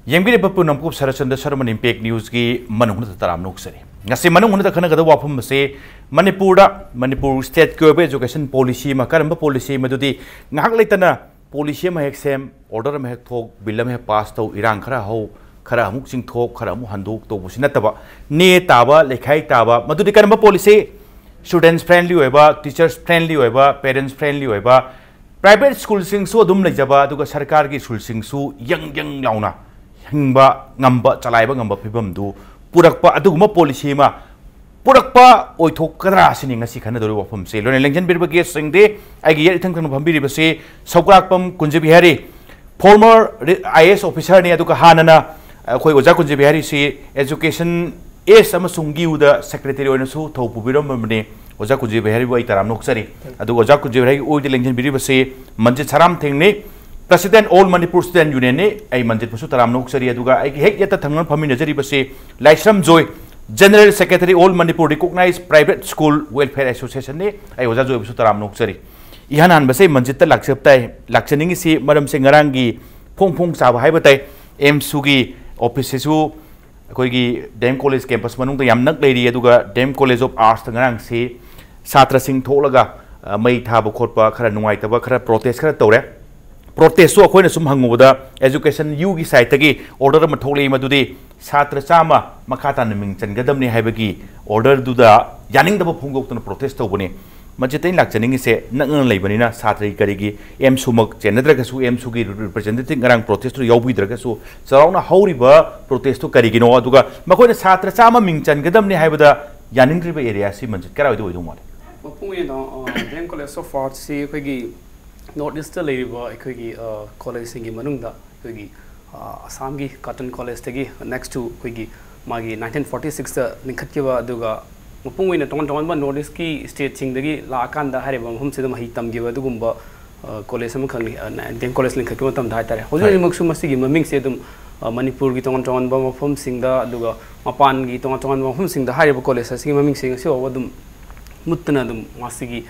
Yambi Bapu Namkup Sharatchandra Sharma Impact News ki Manung Taram Nuksari. Nasi Manung Kanaka Wapum say Manipur State Curve Education Policy, Makaramba Policy, Madudi, Nakletana, Policy Mahexem, Order Mahek, Billam Pasto, Iran Karaho, Karamuk Sing Talk, Karamu Handu, Tobusinataba, Ne Taba, Lekai Taba, Madudi Karamba Policy, students friendly weba, teachers friendly weba, parents friendly weba, private school sing so dum Jaba, Duga Sarkar school sing so young launa. Hingba ngamba chalaiba ngamba phibam du purakpa aduguma policy ma purakpa oithok kadra sini ngasi khana dori wafam se lone lengjan birba ge singde agi yar ithang thang bhambi ribase Saukrakpam Kunjabihari former IAS Officer ne aduka hanana khoi oja Kunjabihari si education AS amasung uda secretary oina su thopu biram mamne oja Kunjabihari boi taram noksari adu oja Kunjabihari oi de lengjan biribase Manjit Sarangthem ne President All Manipur Student Union ne ay Manjit Taram Noksari aduga ay hek yata thangan phamina jari base Laishram Joy General Secretary All Manipur Recognized Private School Welfare Association ne ay oja Joy Taram Noksari ihanan base Manjit ta laksaptai lakchaningi si maram se ngarangi phong saba haibatai AMSU gi office su koi gi Dem College campus manung ta yam nak leiri aduga Dem College of Arts ta ngarang si satra sing tholaga mai thaba khotpa khara nungai taba khara protest khara tore protest so akhoi na sum hanguda education u gi site gi order ma thole madudi satra chama makhata naming changadam ni haibagi order duda yaning da phungok tuna protest tobuni majitain lakchaning se nang leibani na satri kari gi AMSU mak chenadra ka su AMSU gi representative ngarang protest ro yaubi dra ka su sarauna hauriba protest to kari gi no aduga makhoi na satra chama ming changadam ni haibada yaning riba area si manjit kara odu odu mal mapung no Dem College of Arts si khoi gi Northeast Lariba, college singi Manungda, Assam gi Cotton College tegi next to Magi 1946 Ninkativa Duga Mupung Tonga Northeast ki state sing the Lakanda Haribam Hum Sidam Hitam give a Dugumba college Dem College Linkatam Dietary. Holy Muxumasi Maming Sedum Manipur Giton Bama Hum Sing the Duga Mapan Giton Hum Sing the Hariba College, sing Maming Sing so Wadum Mutanadum Masigi.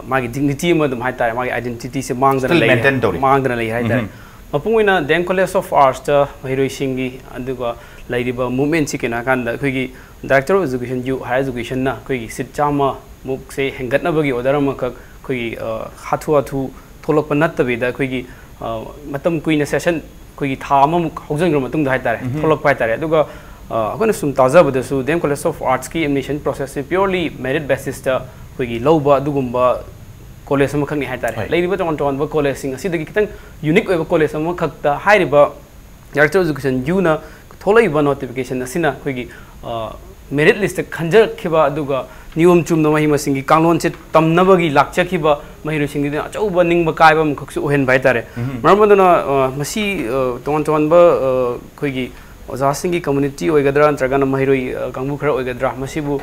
Magi dignity mo dum haitare magi identity se mangdana lei haitare mapungina Dem College of Arts ta hiroi singi aduga lairiba movement sikena kanda khoi director of education you higher education na khoi sit chama muk se hengatna bagi order ma ka khoi hathu tholok panat da khoi matam kuina session khoi thama muk hojang matung da haitare tholok paitare aduga akona sum taza badasu Dem College of Arts ki admission process purely merit basis ta Loba Dugumba college Makang Hatare. Lady but on college sing a city unique over college Makakta Hiriba director of education Juna Tola notification Asina Quiggy merit list Kanjar Kiba Duga Nium Chum no Mahima Singi Kangon Chit Tam Nabagi Lakcha Kiba Mahiru Singi Oba Ning Bakaiba Koksu Hen Baitare. Ramadana Masi Tontonba Quiggy was asking community or Gadra and Tragana Mahiru Kambukra or Gadra Masibu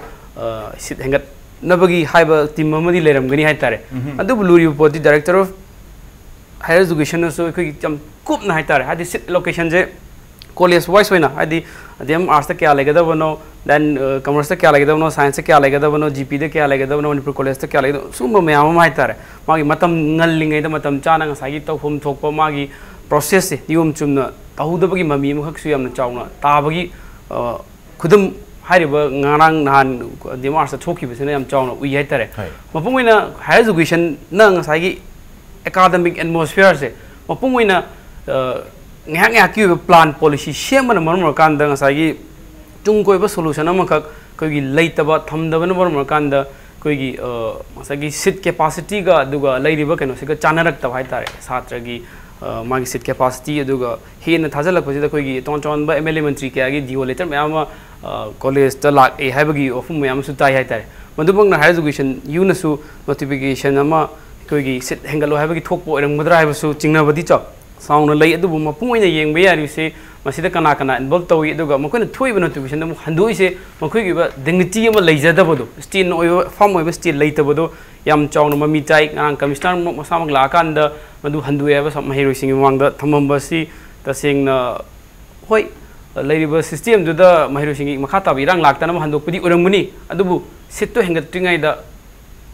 sit hangat. Nabagi Haiba Tim Mamadi Leram Gani Haitare. Adu Blue report the director of higher education so quick Kup Naitare had the sit location college voice winner. I them asked the Kalagadavano, then commerce the Kalagadavano, science Kalagadavano, GP the Kalagadavano, college the Kalagado, Summa Maitare, Magi Matam Nulling, Matam Chana, Sagito, Hum Topo Magi, process Yum Chumna, Tahudabagi Mami, Huxiam Chowna, Tabagi Kudum. Hariba ngarang nahan di mars thoki bisene am chawna ui haitare mapungina higher education nang sagi academic atmosphere se mapungina ngak ki plan policy shemana marmar kan da sagi tungkoi ba solution amakak kogi leitaba thamdaba marmar kan da kogi sagi seat capacity ga duga leiriba keno se ga chanarak ta haitare satragi magi seat capacity aduga hen thajala pajida kogi ton ba MLA mantri ke agi dio letter mayama college ta lak e haibagi ofum mayam su tai haitare madubang na higher education yunasu notification ama kogi sit hengalo haibagi thokpo erang madra haibasu chingna badi chak sound lei adubu mapungoina yengbe yari se masida kana involve tawi aduga makoina thoiba notification amu handoi se makoigi ba dignity ama leijadabado state no form oiba state leitabodo yam chawna mami chai ngang commissioner masamag lakanda madu handoi aba samahiroi singi mangda thamamba si tasengna hoi Lady system to the Mahirushi Makata Birang Laktana Hando Pudi Uramuni, Adubu, sit to hang at Tinga,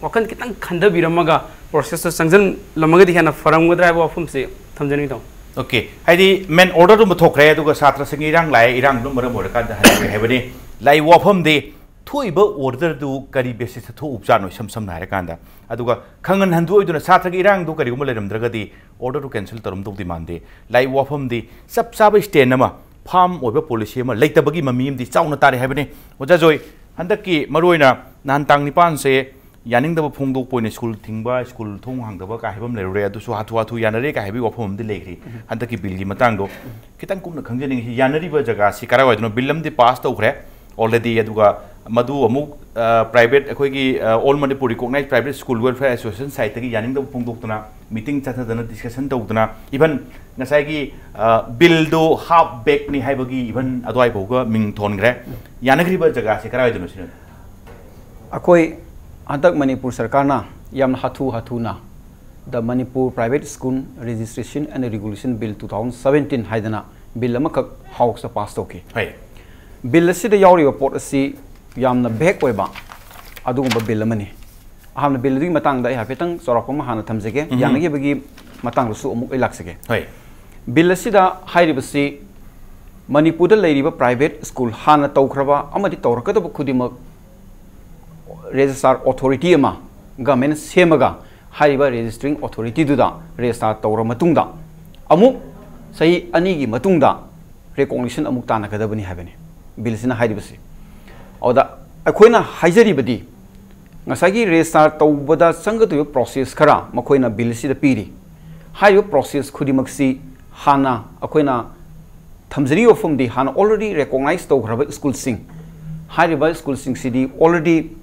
Wakan Kitan Kanda Biramaga, processor Sansan Lamagadi and a Faram driver of Humse, Tanzanito. Okay, I men order to Motokre to Satra sing Irang Lai, Irang number of Heavy, Lai Wapum de Tuiba order to Kari basis to Upsano, some Narakanda. Aduga Kangan Handu to Satra Irang to Karimulam Dragadi, order to cancel Term to demand. Lai Wapum de Sub Sabish Tenama, Palm over Polishima, later Bagi Mamim, the Saunatari Heavy, Wajazoi, Handaki, Maruina, Nantang Nipan say. Yaning the Pungo Point School Tingba, School Tung Hang the work I have read to Suhatu Yanarek, I have of home the lady, and the Billy Matango. Kitankum conjunct Yanari Jagasi, Caravano, Bilam the past over already Yaduga, Madu Amuk, private, Akogi, all Manipur recognized private school welfare association, citing Yaning the Pungutana, meeting Tatana discussion Totana, even Nasagi, Bildo, half baked ni Habagi, even Adoiboga, Ming Tongre, Yanagri Jagasi, Caravano. Akoi Antak Manipur Sarkarna Yam Hatuna the Manipur Private School Registration and Regulation Bill 2017 Haidana Bill Amakak House passed okay. Bill Sida Yauri report see Yam the back weba Adumba Bill Mani. I have the building Matang that I have petang Sorakoma Hana Tamzeke, Yanagi Bagi Matang Su Elaxeke. Bill Sida Haidibasi Manipur the lady private school Hana Tokrava Amadi Toraka Kudima Registrar authority ama government semaga haiba registering authority duda register tawra matungda amuk sahi ani gi matungda recognition amuk tana kadabani habani bill sina haidibasi oda akoina haijari badi ngasagi register tawbada sangatu process khara makoina bill sida piri haiba process khudimaksi hana akoina thamjari ofum di hana already recognized tawraba school sing haiba school sing city already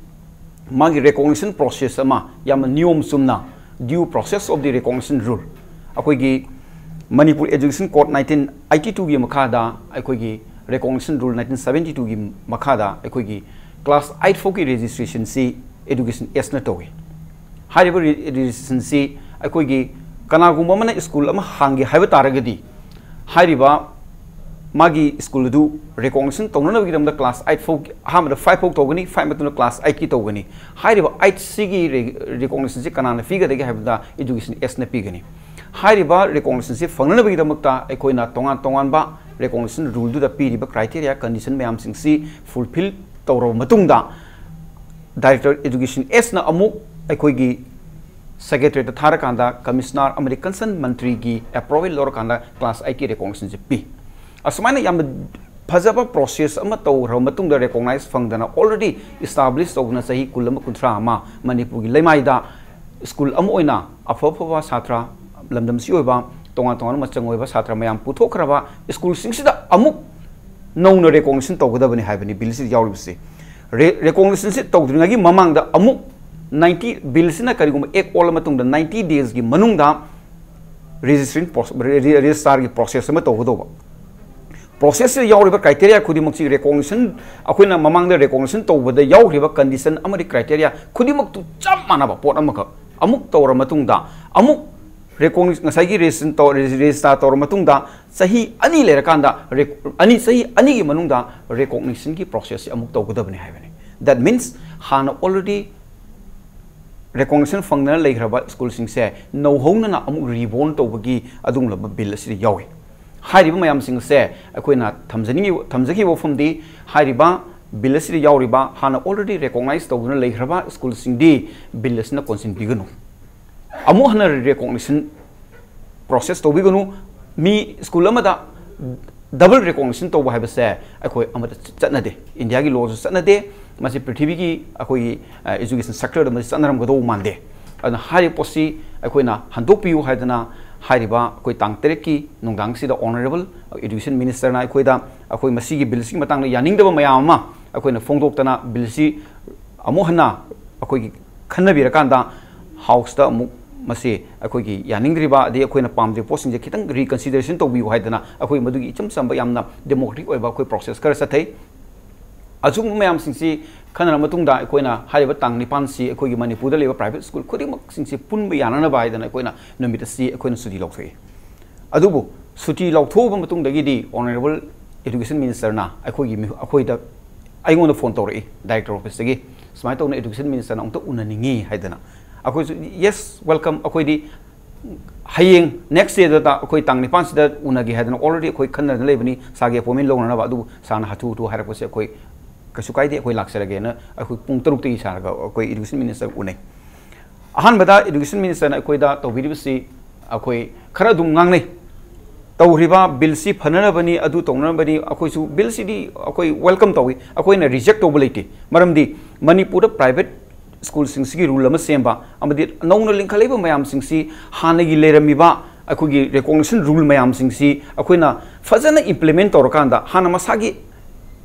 Magi recognition process ama yam niyom sumna due process of the recognition rule akoigi Manipur Education Code 1982 gi makhada akoigi recognition rule 1972 gi makhada akoigi class 8 foki registration si education esna togi hariba registration si akoigi kanagumba mana school ama hangi haiba taragadi hariba Magi school do recognition tongna gi the class 8 folk hamada 5 folk togani 5 matuna class 8 ki togani hariba 8 sigi recognition si kanana figure de have the education esna pigani hariba recognition si fangna gi damakta ekoina tongan ba recognition rule do the piriba criteria condition mayam sing si fulfill tawro matungda director education esna amu ekoigi secretary the tharakanda commissioner american san mantri gi approval lor kanda class 8 ki recognition si pi Asmana yam Pazaba process amato Ramatung the recognized Fangdana already established Ogna Sahi Kulama Kuntrama, Manipugi Lemaida, School Amoina, Afopova Satra, Lamdam Siova, Tongan Machangova Satra Mayam Putokrava, School Singsida Amuk, no recognition Togadabani Havani, Bilsi Yawsi. Recognition Togrinagi Mamang the Amuk 90 Bilsina Karigum Ek Olamatung the 90 days gi Manungda registering process Matogodova. Process yauriba criteria khudimak recognition akoina mamang the recognition to the yauriba condition amari criteria khudimak tu cham manaba pot amaka amuk tawra matungda amuk recognition ngasagi register tawra matungda sahi ani lerakanda ani sahi ani gi manungda recognition ki process amuk tawgadabani haibani that means hana already recognition fangna leihraba school sing se no hongna na amuk reborn tawbagi adung laba bill asiri yawi Hariba mayam sing se akoina thamjagi wofum di hariba bilasri yauriba hana already recognized tawna leihraba school sing di bilasna consent biganu amu hana recognition process to biganu mi school amada double recognition to ba se akoi amada chatnade india gi law chatnade masi prithvi gi akoi education sector da masi chanaram gado mande ana hari posi akoina handopiu haidana Hariba, Koi Tang Tereki, Nongdangsi, the Honorable Education Minister, Naikoida, Akoi Masigi Bilsi Matang, Yaning the Mayama, Akoina Fongdokana, Bilsi, Amohana, Akoi Kanabirakanda, House the Masi, Akoi Yaning Riba, the Akoina Palm, the posting the Kitan reconsideration to we Haidana, Akoi Madugi, Sambayamna, democratic or Bakoi process, Karsate. Azum Mayam Sinsi, Kanamatunga, Akoina, Haribatang, Nipansi, Akoi Manipur, the private school, Kodimak Sinsi Punbayana by the Akoina, Nomita C, Akoina Suti Lokwe. Adubu, Suti Loktoba Matung the Gidi, Honorable Education Minister na, Akoida, I want the phone Tori, Director of Pestagi, Smite Education Minister, Unto Unaningi, Haidana. Yes, welcome, Akoidi. hayeng next year da akoi tang ni pan sida unagi hadan already akoi khanna lebani sage pomin longna ba adu sana hatu tu haira pose akoi kasu kai de akoi laksarage na akoi pung 3 ti saraga akoi education minister unai ahan bada education minister na akoi da tawbiri si akoi khara dum ngang nei tawriba bill si phanana bani adu tongna bani akoi su bill si di akoi welcome tawi akoi na reject tawbuliti maramdi manipur private school sing si rule ama semba amadi nongna linkhaliba mayam sing si hanagi leramiba akoi recognition rule mayam sing si akoi na fazana implement torkanda hana masagi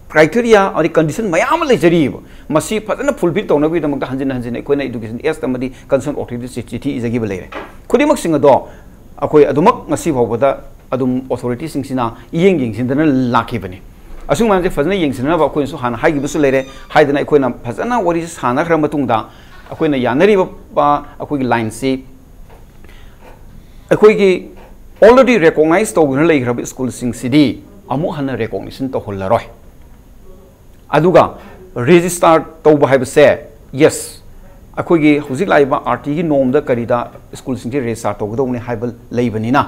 criteria or condition mayam lejari masi fazana fulfill tawna bi damak hanjin hanjin akoi na education as tamadi concern authority chithi is agib lere khudimak sing do akoi adumak ngasi bawda adum authority sing sina yeng yeng sindana lakibani asung man je fazana yeng sina ba akoi su hana haigi busu lere haidana akoi na fazana wari sana khra matungda akoi na yanari ba akoi gi line si akoi gi already recognized to gna lei khra school sing cd amu hana recognition to hollaroi aduga register to ba haiba se yes akoi gi hujik laiba rt gi norm da karida school sing register to gdo ne haibal leibani na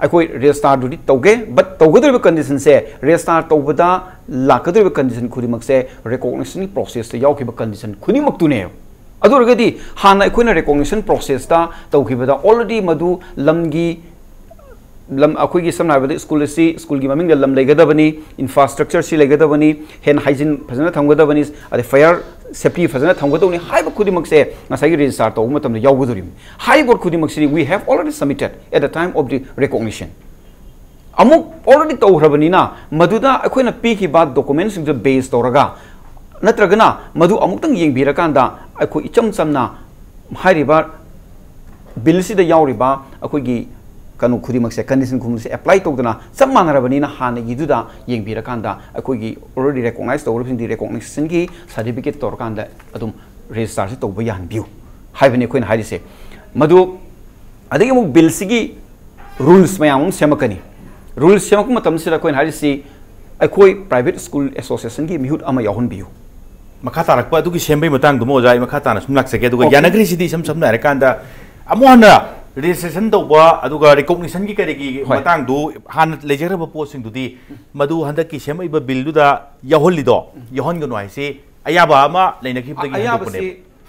akoi register du toge but togadriba condition se register tobada lakadriba condition khurimak se recognition process te yaukiba condition khunimak tu ne aduragadi hana akoi na recognition process ta tokibada already madu lamgi lam akoi gi samna bada school si school gi maming lam legadabani infrastructure si legadabani hen hygiene phajana thamgadabani ade fire safety phajana thamgadoni haiba khudimak se ngasai register to matam de yaugudurim haiba khudimak si we have already submitted at the time of the recognition amuk already to hrabani na maduda akoi na pi ki ba documents the base toraga natragana madu amuk tang yeng birakanda akoi icham chamna hairiba bill si da yauriba akoi gi kanu khudimak se condition khum se apply togdana sam manarabani na hana giduda yeng birakanda akoi gi already recognized to represent the recognition gi certificate torkanda adum register se toba yan biu haibani koin hairi se madu adigi mu bill sigi rules mayam semakani rules semak matam sira koin hairi si akoi private school association gi mihut ama yahun biu makha tarakpa adugi sembai matang dumo jai makha tana sumlak sege aduga yanagri sidi sam samna rekanda amuhana registration tawba aduga recognition gi karigi matang du han lejeraba posting du di madu handa ki semai ba bill du da yaholi do yahon gnu ai se ayaba ama leina ki putagi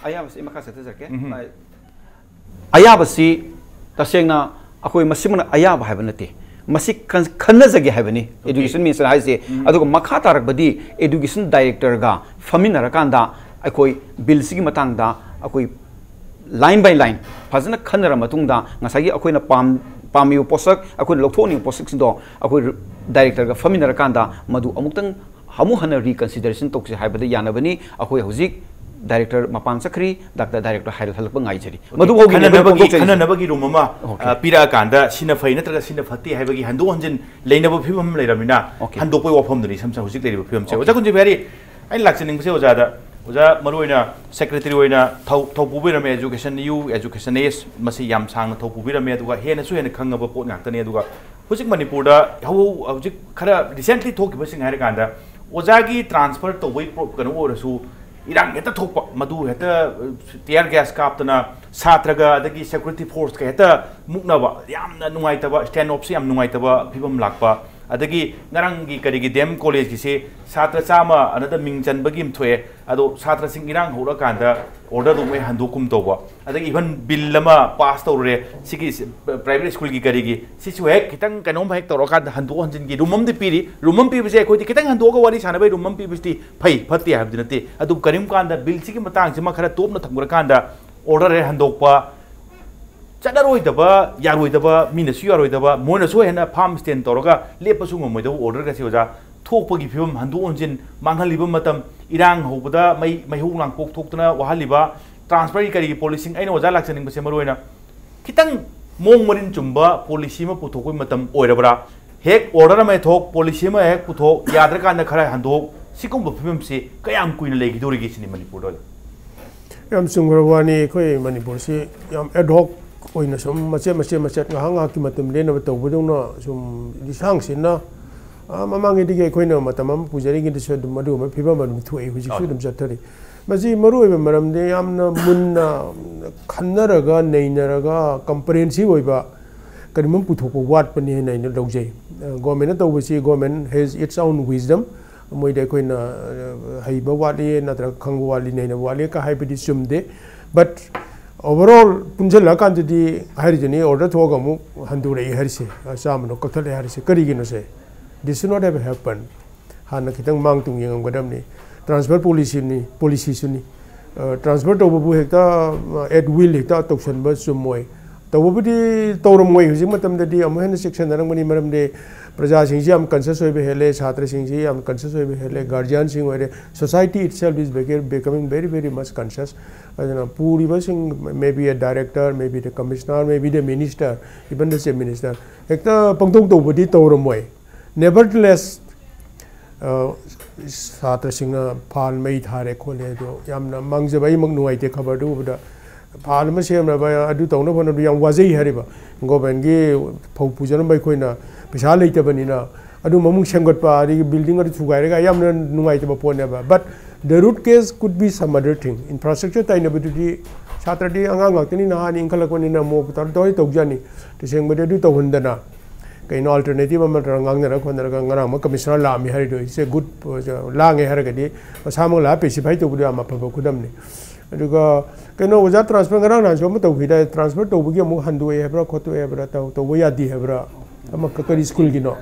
ayaba se makha sata jarke ayaba si tasengna akoi masimna ayaba habanate masi khanna jage habani education minister hai se aduga makha tarak badi education director ga famina rakanda akoi bill sigi matang da akoi line by line fazana khanara matungda ngasagi akoina pamiu posak akoina lokthoni posak sindo akoi director ga famina rakanda madu amuktang hamu hana reconsideration tokse haibada yanabani akoi hojik director mapan sakri doctor director haidal halakba ngai jari madu hogi khana nabagi room ma pira kanda sina fai natra sina phati haibagi hando hanjin leinaba phibam leiramina hando poi wafam duni samsa hojik leiriba phibam che oja kunjibihari ai lakchening se oja da oja maruina secretary oina thopubirame education you education is masi yam sang thopubirame aduga hena su hena khangaba pot ngaktani aduga hojik manipur da hojik khara recently thokiba sing haira kanda oja gi transfer to wai kanu orasu irang heta thokpa madu heta tear gas kaptana satraga adagi security force ka heta muknaba yamna nungaitaba stand up se yam nungaitaba phibam lakpa adagi ngarangi karigi dem college ki se satra chama another mingchan bagim thoe ado satra sing irang hora kanda order do me handukum toba adagi even bill lama pass tore sigi private school ki karigi sisu hek kitang kanom hek toro kan handu hanjin gi rumam de piri rumam pi bise khoi kitang handu ga wari sana bai rumam pi bisti phai phati habdinate adu karim kanda bill sigi matang sima khara topna thangura kanda order re handokpa Chadaroidaba, Yaroidaba, Minasuaroidaba, Monaso and a palm stand Toroga, Lepasum, order Gasioza, Topagi film, Handunjin, Mangalibum Matam, Irang, Hoboda, my Hulang Pok Tokana, Wahaliba, transparent policing, I know Zalax and Semarona. Kitang Momarin Chumba, Policima Putoku Matam, Oidabra, Hek, order my talk, Policima, Hek Puto, Yadraka and the Kara Hando, Sikum of Film say, Kayam Queen Lake Durigation in Manipur. Yam Sungarawani, Koy Manipur, Yam ad hoc. Oina som macet ngahanga ki matam le na tawbudong na sum disang sinna mamang idige koina matamam pujari gi disod madu ma phiba man thuai hu jisu dum jattari maji maru e maram de yamna munna khannaraga neinaraga comprehensive oiba करीम पुथोप वाट पने नाइन लौजे government तौबसी government has its own wisdom मोइदे कोइना हाइबा वाली नत्र खंग वाली नाइन वाली का हाइबदी सुमदे बट ओवरऑल पुंजला कांददी हारिजनी ऑर्डर थोगा मु हंदुरे हरिसे सामनो कथले हरिसे करिगिनो से this should not have happened हाना खितंग मांग तुंग यंग गदमनी ट्रांसफर पॉलिसी सुनी ट्रांसफर तौबबु हेक्ता एट विल हेक्ता तौसन ब सुमोय तौबबुदी तौरमोय हुजिक मतमददी अमहन सेक्शन नरंगमनी मरमदे प्रजा सिंजी हम कॉन्शियस होइबे हेले छात्र सिंजी हम कॉन्शियस होइबे हेले गार्जियन सिंग होइरे society itself is becoming very much conscious अजना पूरी बसिंग may be a director may be the commissioner may be the minister even the chief minister हेक्ता पंगतों तौबदी तौरमोय नेवरदलेस छात्र सिंह फाल मई थारे खोले जो यामना मांगजबाई मग नुवाइते खबर दुबदा फाल म सेमना अदु तौनो फन याम वाजै हरिबा गवर्नमेंट गे फौ पुजन बै खोइना पैसा लेतबनिना अदु ममुंग सेंगतपा आदि बिल्डिंग अदु थुगाइरेगा यामना नुवाइते पोनेबा but the root cause could be some other thing infrastructure ताइनबदुदी छात्रदी अंगांग गक्तनी नहानि इंखलकनिना मो पुतर तोय तौजानी तसेंगबदे अदु तौहंदना कहीं अल्टरनेटिव गांगनर खोनर कमिश्नर लामी है इसे गुड लांगे है सामू ला पेसिफाई तब अफब खुदमने कहीं ओजा ट्रांसफर गराम नाजो तौद ट्रांसफर तौबी हंदोब्रा खोटोब्रा तब यादी हैब्रा कई स्कूलगिनो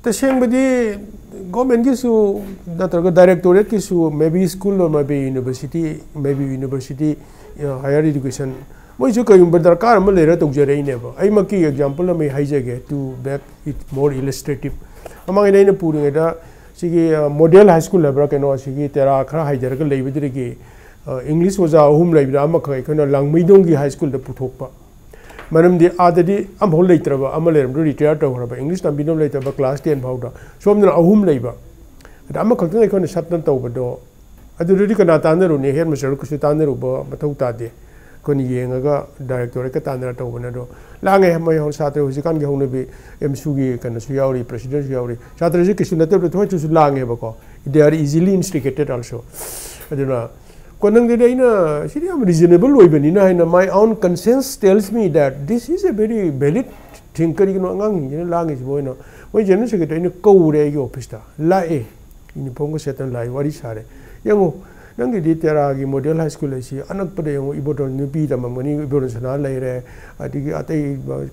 तसेंबदी गवर्नमेंट की नत्रग डायरेक्टोरेट की मे बी स्कूल और may be university higher education मोइसु कयुम दरकार म लेरा तौजरेनेबा आई मकी एग्जांपल में हाइजेगे to make it more illustrative among नैना पुरिंगदा सिगी मॉडल हाई स्कूल लेबरा केनो सिगी तेरा खरा हाइजरगा लेबिदिगी इंग्लिश ओजा अहुम लेबिदा अमखा इखना लांगमैदोंग की हाई स्कूल द पुथोकपा मरमदि आदि अमहो लेत्रबा अम लेरम रिटायर तौरबा इंग्लिश तंबिनो लेतबा क्लास 10 फाउदा सोमना अहुम लेबा अम खक्तन इखना सतन तौबदो अदुदि कना तानरुने हेड मास्टर कुसु तानरुबा मथौ तादे कोनी येंगा डायरेक्टोरेट का तानरा तौबनदो लांगे मै हो छात्र हुजिकान गे होनबी एमसू गी कनसु यावरी प्रेसिडेंट यावरी छात्र जी किसु नते तो थोचु लांगे बको they are easily instigated also अदुना कोनंग दे इना सिरि am reasonable ओइबनी ना हैना my own conscience tells me that this is a very valid thing करी नो अंगांग इन लांगे बोइनो मोय जनरल सेक्रेटरी ने कौरे गे ऑफिस ता लाए इन पोंगो सेतन लाई वारी सारे यंगो नंगी दी तेरा की मॉडल हाई स्कूल है अनकपदे इबोटो नुपी तममनी इबोटो सना लेरे अदिगी अतै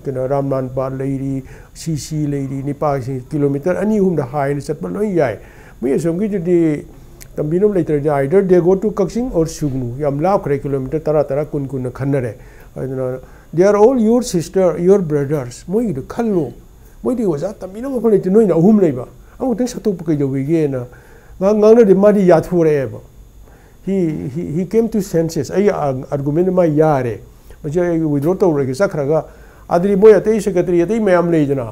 कना रामनान पार लेरी सीसी लेरी निपा किलोमीटर अनि हुम हाई चटप लोई याय मै सोमगी जदि तंबिनो later they either they go to Kakching और सुगनु याम लाखरे किलोमीटर तरा तरा कुन कुन खन्नरे they are all your sister your brothers मोई द खल्लो मोई दि वजा तंबिनो मफल लेते नोइना अहुम लेबा अमुतंग सतोप कइदोबिगे ना ngang de madi yathureba he came to senses ai argument ma yare baje withdraw to rege sakhraga adri boy ate secretary ate mayam leidana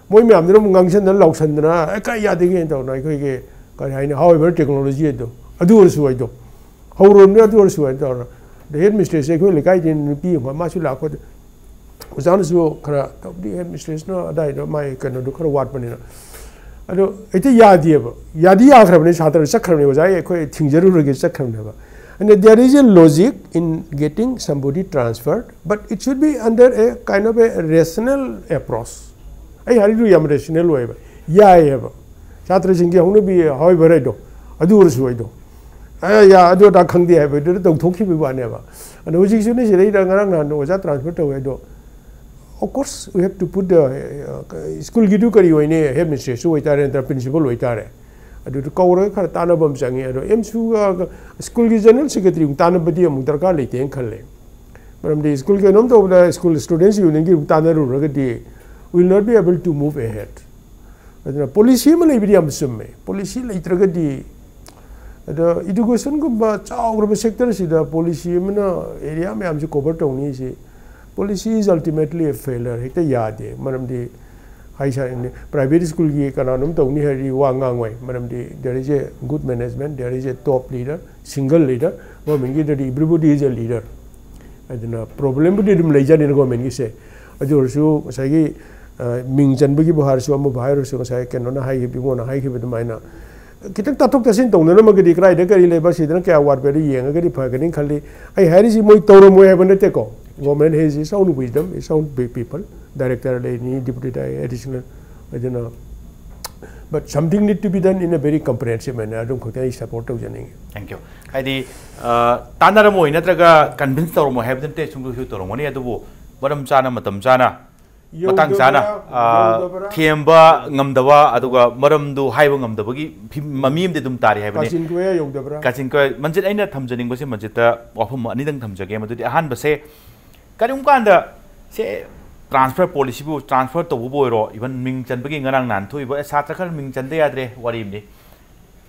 moy mayam de ngangsen na lausan na ka yade ge to na koi ge ka haina however technology do adu ursu ai do hauron ne adu ursu ai do the headmistress koi le kai din pi ma su la ko uzan su khara the headmistress no adai do mai kan do khara wat pani na अदो इते यादिएबा यादी आखरबने छात्र चखरने वजाय कोई थिंजरुरगे चखरनेबा and there is a logic in getting somebody transferred but it should be under a kind of a rational approach ai haridu yam rational way yaeba छात्र सिंगे होने भी हाय भरे दो अदु ursu ai do ya adu da khangdi hai be do thokhi bi ba ne ba and hojik sune sirei da ngarang na no ja transfer to we do of course we have to put the school gidu kari hoine headmistress oitare and principal oitare adu to kawre khar tanabam changi ado AMSU school gi general secretary tanabadi am darkar leite en khalle maram the school ge nom to the school students union gi tanaru ragadi will not be able to move ahead aduna policy ma lebi am summe policy leitragadi ado education go ba chawra sector sida policy ma area me am ji cover tawni si policy is ultimately a failure hekta yade maramdi haisa private school gi kananum tawni hari wa ngangwai maramdi there is a good management there is a top leader single leader government gi that everybody is a leader aduna problem bu dum leija din government gi se ajursu sai gi ming janbu gi bahar su am bahar su sai ken na hai bi mo na hai gi bi maina kitang tatok tasin tong na ma gi krai de kari leba sidana kya war be yeng ga di pha ga ning khali ai hari si moi tawro moi ha ban te ko government has its own wisdom, its own people, director, deputy, additional, but something need to be done in a very comprehensive manner. I don't think I support it. Thank you. Heidi, Tanaramo, Natraga, convinced or Mohamed Testing to Toromoni at the war, Badam Sana, Matam Sana, Matang Sana, Tiamba, Namdawa, Aduga, Madam do Hivangam the Buggy, Mamim de Dumtari, Kazinko, Manjit Aina Tamjaning was in Majita, of whom anything comes again, but the hand but say, Kadumkanda, say, transfer policy, transfer to Ubo, even Ming Chan Begin around Nantu, but Satakal Ming Chan de Adre, what evening.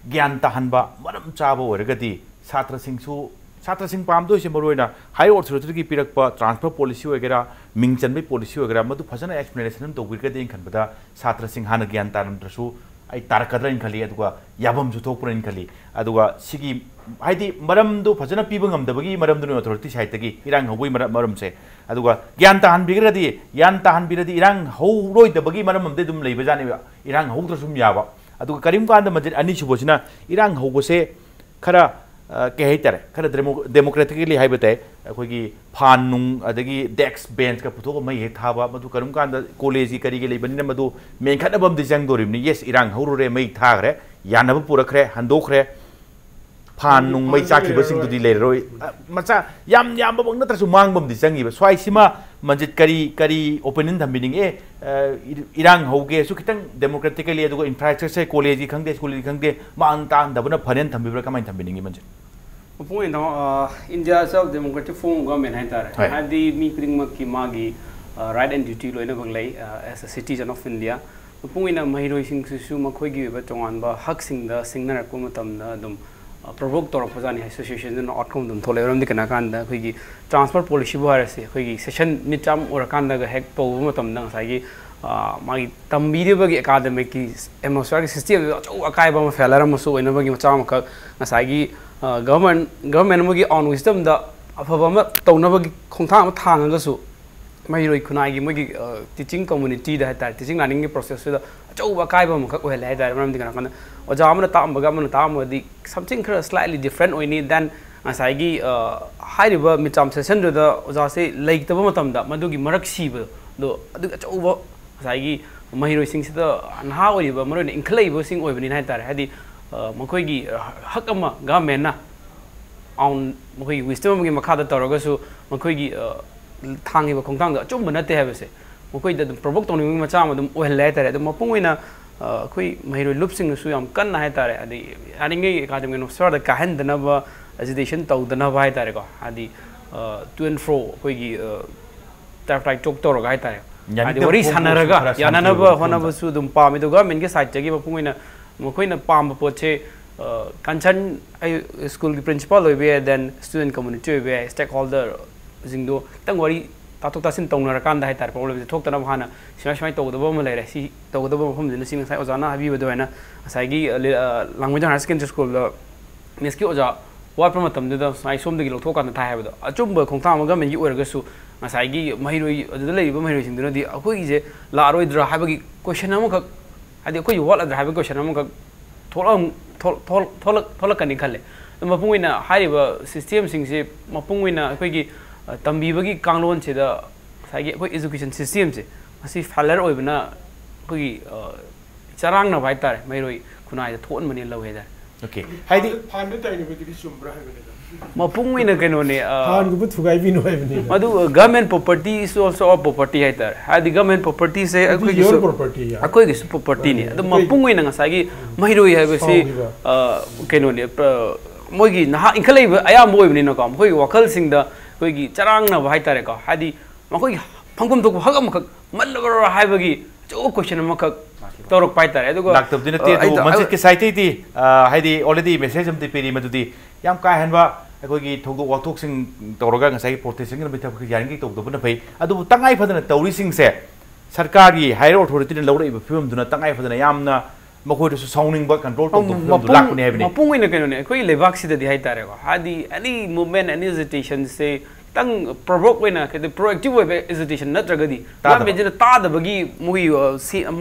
Gyan Tahanba, Madam Chabo, Regati, Satra Singh Su, Satra Singh Pamdo, Shimoroina, High Authority Pirakpa, transfer policy, Wagera, Ming Chanbe policy, Wagera, to Pasana explanation to Wicked in Canada, Satra Singh Hana Gyan Taram Trasu, I Tarakadra in Kali, Adua, Yabam Zutopur in Kali, Adua, Sigi, Heidi, Madam do Pasana Pibum, the Bagi, Madam do Authority, Haitagi, Irang, Hawi, Madam say, Adua, Gyantahan Bigadi, Yantahan Biradi, Irang, Ho, Roy, the Bagi, Madam de Dum Labazani, Irang, Hotrasum Yava. Adu Karim Khan the Majid Anish Bosina, Irang Hogose, Kara Kahater, Kara democratically Habite, Akogi, Panung, Adagi, Dex, Bench, Kaputo, May Hava, Matu Karum Khan, the Kolezi, Karigili, Benamadu, Mankadabam the Zangorim, yes, Irang, Hore, May Tagre, Yanapura, Handokre, Panung, May Saki, Basing to the Leroy, Masa, Yam Yam, not as Mangum the Zangi, but Swaisima, Manjit Kari, opening the meaning, Irang Hoge, Sukitan, democratically, infrastructure, college, Kange, school, Kange, Mantan, the Bonaparan, Tambura, come and meaning imagine. Point India self democratic form government had the meeting Maki right and duty as a citizen of India. The point of my racing Susuma Kogi, but on Huxing the singer Kumatam. Provoked or Opposani Association and outcome them tolerant the Kanakanda, Higi, transport policy virus, Higi, session Nitam or Kanda, Heck Pomatum Nansagi, my Tambidiba academic is atmospheric system, Akaibam Felaramoso, and Navagi Chamaka, Nasagi, government on wisdom, the Apabama, Tonavagi Kontam Tangasu, my Kunagi, teaching community that teaching learning process with Akaibam, well, I remember or something slightly different we need than Asagi high river mitam session to the Ozase Lake the Bomatam that Madugi Maraxiba, though over Sagi Mahiro sings the and how you were more in clay was sing over in Hatar had the Makogi Hakama Gamena on Moki wisdom Makata Torogasu Makogi Tangi Kontanga, Chumanate have a say. Mokoi that provoked on Macham well later at the Mapungina. Kui Mahiro Lupsing Suyam Kan Hatare, the Adding Academy of Sort of Kahan the Nava agitation to the Nava Hitarego, had the to and fro, Quigi Tarfai Toktor Gaitare. The Waris Hanaraga, Yanava, one of us Sudum Palm, the government gets I take a Pumina, Moquina Palm Poche, Kanchan school principal, where then student community, where stakeholder Zindo, don't worry. Tatotasin Tonarakan, the problem talked to Hana, Smash my told the woman later, she told the woman in the same side was Anna, have you with Duana, Asagi, language and skin to school, Miss Kyoja, what promotum did I assume the talk on the tie with a jumbo contam, and you were Gasu, Asagi, Mahiro, the lady, Mahiro, the Akuize, La Roidra, have a question. I think you want to have a question. Tolacanicale. The Mapuina, high system sings Mapuina, Quigi. Tambibagi Kanglon to the education systems. I see Faller Ovena, Kui Sarangna Vita, Mary Kunai, the Ton Money low header. Okay. Mapungwina Canone, Madu government property is also a property either. Had the government property say a quick property, a quick property. The Mapungwina Sagi, Mahiru have a say, Canone, Mogi, in Caleb, I am moving in a com, who were sing the Quigi Charangna Vaitareka, Hadi, Makoi, Pangum to Hagam, Malabar Havagi, Joe question Maka, Torok Paita, Dr. Manjit Sarangthem, Hadi already message of the perimeter, Yam Kahanva, a Quigi Togo or Toxing Torogan, say, protesting a bit of Yangi to the Bunapay, I do Tangai for the Taurising say, Sarkari, higher authority and lower film do not Tangai for the Yamna. Mako is sounding but control to Mapung in a Quay Levaxi the Hitarego. Had any movement, any hesitation say तंग provoke vena के proactive वे education नत्रगदी government जिना तादबगी मुही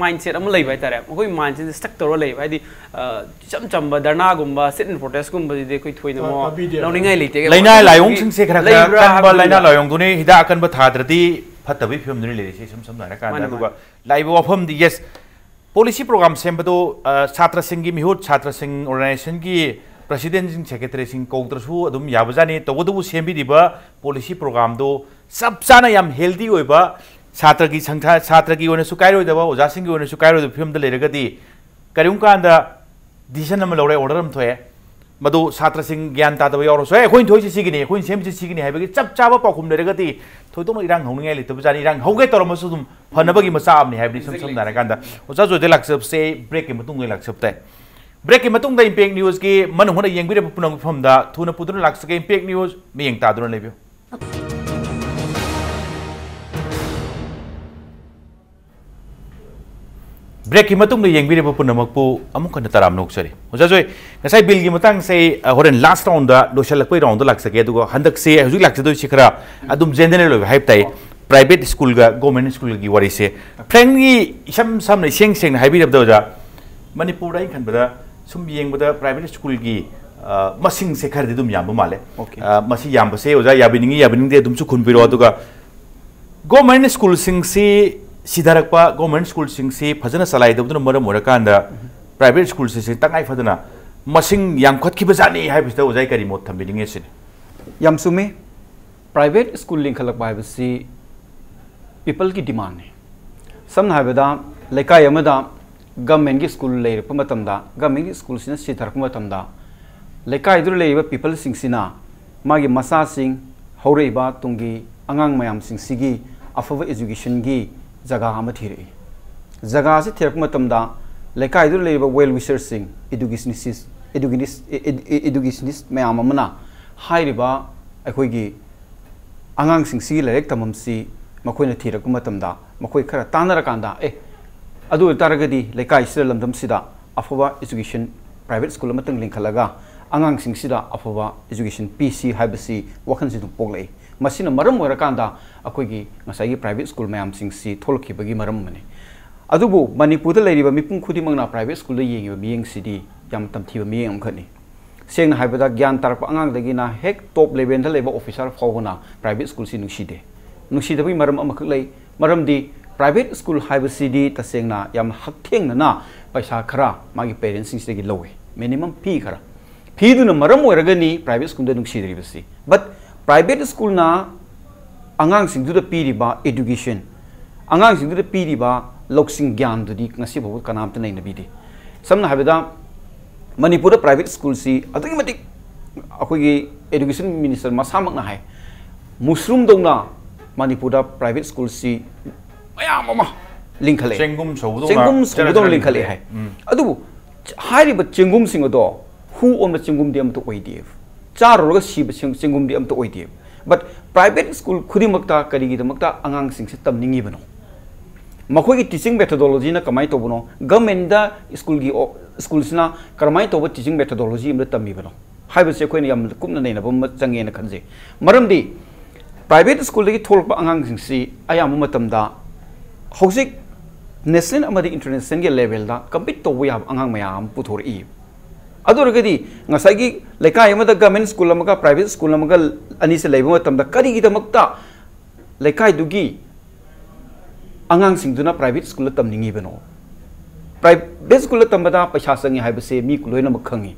mindset अम लैबाय तारे मखोय mindset stuck तोर लैबाय दि चम चम धरना गुम्बा sit in protest गुम्बा दि कोइ थोइना मो लौनिंगाय लेते लाइना लायोंग सिंग से खरा खरा लाइना लायोंग दुने हिदा अकन ब थाद्रदी फतबी फिल्म दुने लेसे सम नारा कान दुगा लाइबो वफम दि यस पॉलिसी प्रोग्राम सेम्बदो छात्र सिंह की मिहुत छात्र सिंह ऑर्गेनाइजेशन की प्रेसिडेंट सिंह सेक्रेटरी सिंह कौद्रसु अदुम याबजानी तवदबु सेम्बिदिबा पॉलिसी प्रोग्राम दो सब चाना याम हेल्दी होइबा छात्र की संख्या छात्र की ओने सुकाइरोइदबा ओजा सिंह की ओने सुकाइरोइद फिल्म द लेरगदी करिम कांदा डिसीजन नम लौरे ऑर्डर हम थोए मदु छात्र सिंह ज्ञान तादबा यावरसो एखोइन थोइसि सिगिनि एखोइन सेमसि सिगिनि हाइबगी चप चाबा पाखुम लेरगदी थोइदोम इरांग हौनिङाइ लेतबजानी इरांग हौगे तोरमसु दुम फनबगी मसा आबनि हाइबनि सम नारा कांदा ओजा जोदे लाक्सब से ब्रेक के मतुंग लाक्सबते ब्रेक के मतुंग द इम्पैक्ट न्यूज की मन होना येंगबिरे पुनंग फमदा थुना पुदुन लाक्सके इम्पैक्ट न्यूज मियंग तादुन लेबियो ब्रेक की मतुंग द येंगबिरे पुनमकपु अमुक न तराम नोक्सरी ओजा जोय ngasai bill gi matang se horen last round da losalakpai round da laksake adugo handak se hujuk laksado sikra adum general lo hype tai private school ga government school gi wari se friend gi isam sam nei seng seng haibi rabda ja manipur dai khan bada sum yeng bada private school gi masing se khar dum yam male masi yam se oja yabining de dum su khun biro aduga government school sing si sidarakpa government school sing si phajana salai dabduna maram morakanda private school se tangai phadana masing yang khot ki bazani hai bista ojai kari mot thambining esin yam sume private school link khalak bai basi people ki demand ne samna habeda lekai amada government ki school leir pamatam da government ki school sina sithar pamatam da lekai dur leiba people sing sina magi masa sing horeiba tungi angang mayam sing sigi afawa education gi jaga ama thiri jaga se thirap matam da lekai dur leiba well wishers sing educationist mayam amana hairiba akhoi gi angang sing si lerek tamam si makoina thirak matam da makoi khara tanara kanda adu taragadi lekai sir lamdam sida afawa education private school matang linkhalaga angang sing sida afawa education pc haibasi wakhan si poklei masina maram orakanda akhoi gi ngasai gi private school mayam sing si tholki bagi maram mane adubu manipur da leiriba mipum khudi mangna private school da yengi miyeng sidi yam tamthiba miyeng amkhani seng haibada gyan tarpa angang dagi na hek top level da leba officer fawna private school si nukside bi maram amakhak lei maram di private school haibasi di tasengna yam haktheng na paisa khara magi parents sing sigi lowe minimum fee khara fee du na maram oiragani private school da nukside ribasi but private school na angang sing du da piriba education angang sing du da piriba loksing gyan du di ngasi babu kanam ta nei na bidi samna habeda manipur private school si atugi matik akoi gi education minister masamak na hai musrum dongna manipur private school si mayam mama linkhale chengum sodong linkhale hai adu hairi ba chengum sing odo who on the chengum diam to oidf charo ga si chengum diam to oidf but private school khudi makta kari gi makta angang sing se tam ningi bano makhoi gi teaching methodology na kamai to bono government da school gi schools na karmai to teaching methodology am tammi bano haiba se khoi yam kumna nei na bam change na khanje maram di private school gi tholpa angang sing si ayam matam da hojik national amadi international ge level da compete to ya angang mayam puthor i aduragadi ngasai gi lekai amada government school amaga private school amaga ani se leiba matam da kari gi damakta lekai dugi angang sing duna private school tamningi bano private school tambada paisa sangi haibase mi kuloina makhangi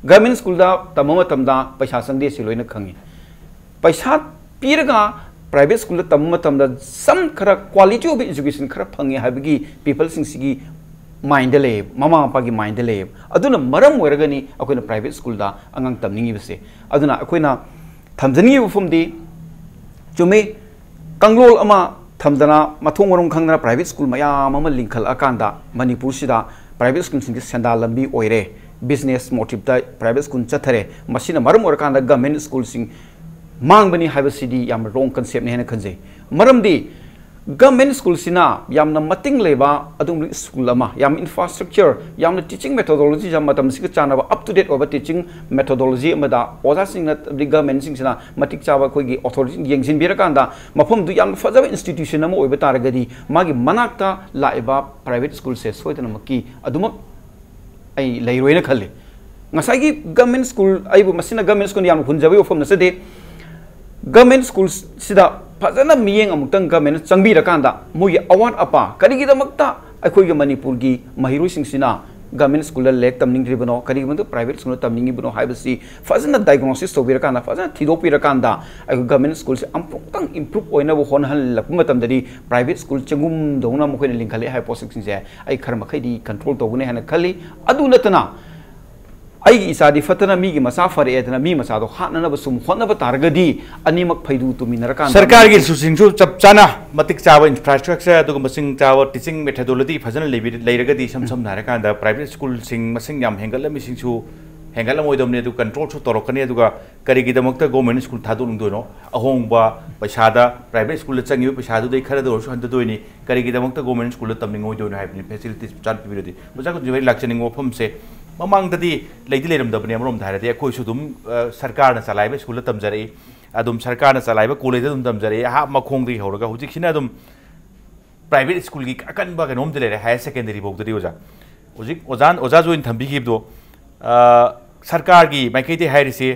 government school da tamama tamda paisa sangde siloina khangi paisa piraga private school tamama tamda some khara quality of education khara phangi haibagi people sing sigi mind le mama papa gi mind le aduna maram oiragani akoina private school da angang tamningi base aduna akoina thamjani bufumdi chume kanglol ama thamdana mathong warom khangna private school mayam ama linkhal akanda manipur sida private school sing senda lambi oire business motive da private school chathare masina maram orakanda government school sing mang bani haiba city yam wrong concept ne hena khanje maram di government school sina yam na mating leba adum school ama yam infrastructure yam na teaching methodology jam matam sik chana up to date over teaching methodology amada oza sing na government sing sina matik chawa koi gi authority yengsin birakanda mafum du yam fajaba institution ama oiba taragadi magi manakta laiba private school se soitana maki aduma ai leiroina khalle ngasai gi government school ai bu masina government school yam hunjabi ofam na sede government schools sida fazana miyeng amutang government changbi rakanda mogi awat apa karigi damakta akhoi ga manipur gi mahiru sing sina government school la lek tamning ribano karigi mantu private school tamning ibno haibasi fazana diagnosis to birakanda fazana thidopi rakanda ai government school se amputang improve oina bo hon hal lakuma tamdari private school changum dona mo khoina lingkhale hypothesis sing se ai kharma khaidi control to gune hana khali adu natana ai isadi fatana mi gi masa fare etana mi masa do hatna na basum khonna ba targadi animak phaidu to minara kan sarkar gi susing su chap chana matik chawa infrastructure adu masing chawa teaching methodology phajana leiragadi sam sam nara kan da private school sing masing yam hengal mi sing su hengal moi domne du control su torokani adu ga kari gi damakta government school thadu lung do no ahong ba paisa da private school changi paisa du dei khara do su han do ni kari gi damakta government school tamning ngoi do na haipni facilities chan pibirodi muja ko jibai lakchani ngofam se mamang tadi leidi leram dabne amrom dhare de koi su dum sarkar na chalai ba school tamjari adum sarkar na chalai ba college dum tamjari ha makhong ri horaga hujik sina dum private school gi akan ba ganom de le higher secondary bok de oja hujik oja join thambi gi do sarkar gi maikai de hairi se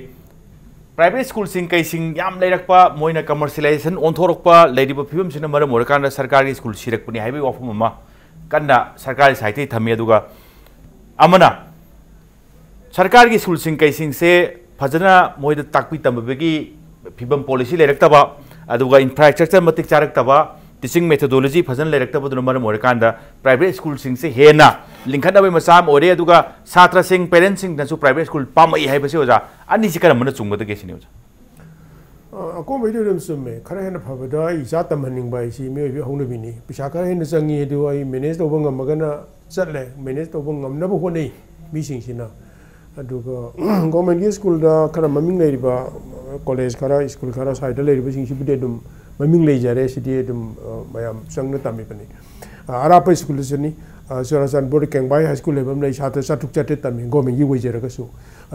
private school sing kai sing yam leirakpa moina commercialization on thorokpa leidi ba phibam sina maram horakan sarkar gi school sirak puni haibai ofum ma kanna sarkar site thami aduga amana सरकार की school सिंह कई से फजना मोइद ताकपी तंबबेगी फिबम पॉलिसी लेरक्तबा अदुगा इंफ्रास्ट्रक्चर मतिक चारक्तबा टीचिंग मेथोडोलॉजी फजन लेरक्तबा दुन मरम ओरकांदा प्राइवेट स्कूल सिंह से हेना लिंखनबे मसाम ओरे अदुगा छात्र सिंह पेरेंट्स सिंह नसु प्राइवेट स्कूल पामई हाइबसे ओजा अनि सिकर मन चुंगद गेसिनि ओजा अको मैदुरम सुमे खरा हेन फबदा इजा तमहनिंग बाई सी मे बि होनबिनी पिसा खरा हेन चंगी दु आई मैनेज तोबं गमगना चले मैनेज तोबं गमनबो होनै मिसिंग सिना गवर्नमेंट की स्कूल खरा ममिंग लेरिबा कॉलेज खरा स्कूल खरा साइड लेरिबा सिंगसी बुदे दुम ममिंग लेजरे सिदि दुम मयाम संगना तामि पनि आराप स्कूल सनि चराचंद्र केंगबाई हाई स्कूल लेबम नै छात्र चाटुक चाटे तामि गवर्नमेंट की वजेरगसु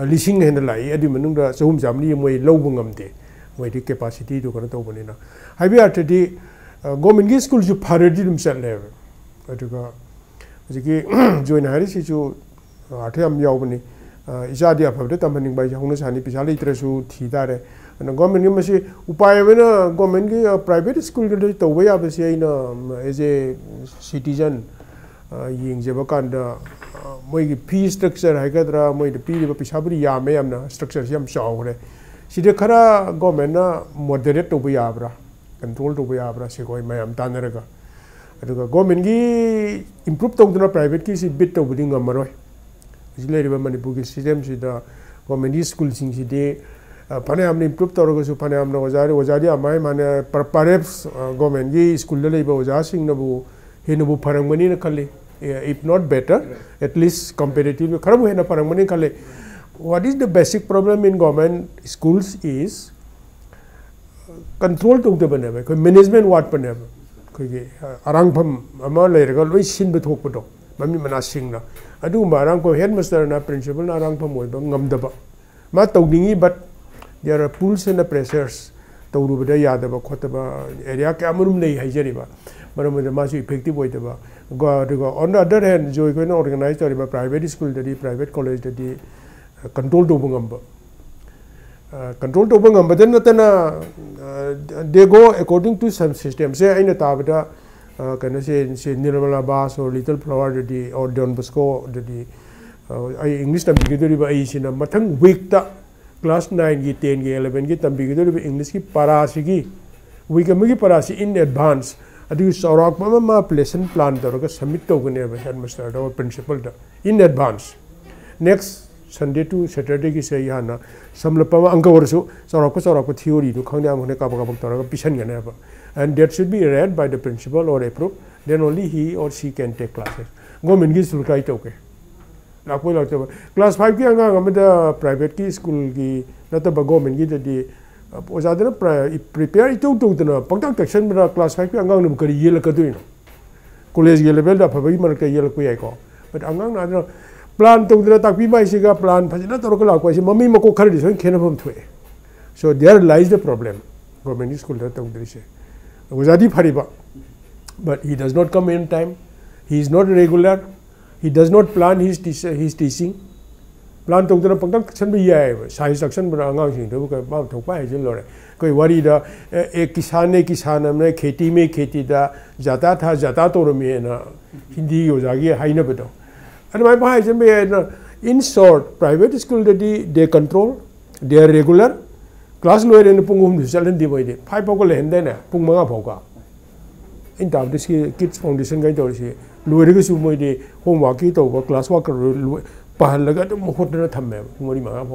लिसिंग हेन लाई अदि मनुंग चहुम जामनि मोय लौबु ngamde मोय दि कैपेसिटी दु कन तौबनिना हाइबे आटदि गवर्नमेंट की स्कूल जु फारदि दुम चले अदुगा जिकि जोइन हारि सिजु आथे am यावबनि इजादी अफबदे तमनिंग बाई होंग सानी पिसा लेत्रसु थीदारे गवर्नमेंट की मसे उपाय वेना गवर्नमेंट की प्राइवेट स्कूल के तौबे याबसे आइना एज ए सिटीजन यिंगजेबा कांदा मोय की फी स्ट्रक्चर हाइगद्रा मोय द पीरिबा पिसाबुरी यामे यामना स्ट्रक्चर से हम चावरे सिदे खरा गवर्नमेंट ना मॉडरेट तौबे याब्रा कंट्रोल तौबे याब्रा से कोई मयाम तानरगा अदुगा गवर्नमेंट की इंप्रूव तौदना प्राइवेट की सि बिट तौबुदी ngamaroy Manipur की सिस्टम सिदा गवर्नमेंट स्कूल सिंग सिदे फने हमने इंप्रूव तौरगसु फने हमने ओजारी अमाय माने परपेप्स गवर्नमेंट की स्कूल लेबा ओजा सिंग नबु हेनबु फरंगमनि न खले if not better at least comparatively खरबु हेना फरंगमनि खले what is the basic problem in government schools is control तो बने कोई मैनेजमेंट वाट बने कोई अरांगफम अमा लेरगा लोई सिन बथोकपदो मम्मी मना सिंगना अदु मारांग को हेडमास्टर ना प्रिंसिपल ना रांग फम ओइबा ngамदबा मा तौदिंगी but there are pulls and pressures तौरुबदा यादबा खोतबा एरिया के अमरुम नै हाइजरिबा मरम द मासु इफेक्टिव ओइदबा go on the other hand जो कोइन ऑर्गेनाइज तरिबा प्राइवेट स्कूल ददी प्राइवेट कॉलेज ददी कंट्रोल तो बंगम कंट्रोल तो बंगम बदन नतना they go according to some system से आइना ताबदा कहना से निर्मला बास और लिटिल फ्लावर ददी और डॉन बस्को ददी आई इंग्लिश तंबिगदरिबा आई सिना मथंग वीक ता क्लास 9 की 10 की 11 की तंबिगदरिबा इंग्लिश की परासी की वीक में की परासी इन एडवांस अदु सौराक मा प्लेसन प्लान तौरगा सबमिट तौगने हेडमास्टर और प्रिंसिपल दा in advance next Sunday to Saturday की से याना समलपमा अंक वरसु सौराक थ्योरी दु खंगने आमने काबा तौरगा पिसन गने बा and that should be read by the principal or approved, then only he or she can take classes. Government की स्कूल का ही तो के लाखों क्लास 5 की अंगा हमें द प्राइवेट की स्कूल की न तो गवर्नमेंट की ददी ओजादना प्रिपेयर इतौ तौदना पंगतां टेक्शन बरा क्लास 5 के अंगांग न करी येल कदुइनो कॉलेज के लेवल दा फबई मर के येल को याइको बट अंगांग ना प्लान तौदना ताकबी बाइसिगा प्लान फजना तोरक लाको से मम्मी मको खर दिसन खेनफम थुए so there lies the problem government school दा तौदरी से ओजादी फरिबा but he does not come in time, he is not regular, he does not plan his teaching. Plan to the Pangak can be size action, but announcing the book about to buy Jilore. Koi Warida, a Kisane Kisana, Keti me Ketida, Jatata, Jatato Mena, Hindi, Yozagi, Hainabedo. And my boys, in short, private school they control, they are regular. Class lawyer in the Pungum is selling divided. 5 Pogal and then Pumanga Poga. In time, this kids foundation guy to say, Luerigus Umodi, homework it over, class worker, Pahalaga, Hutna Tame, Morima.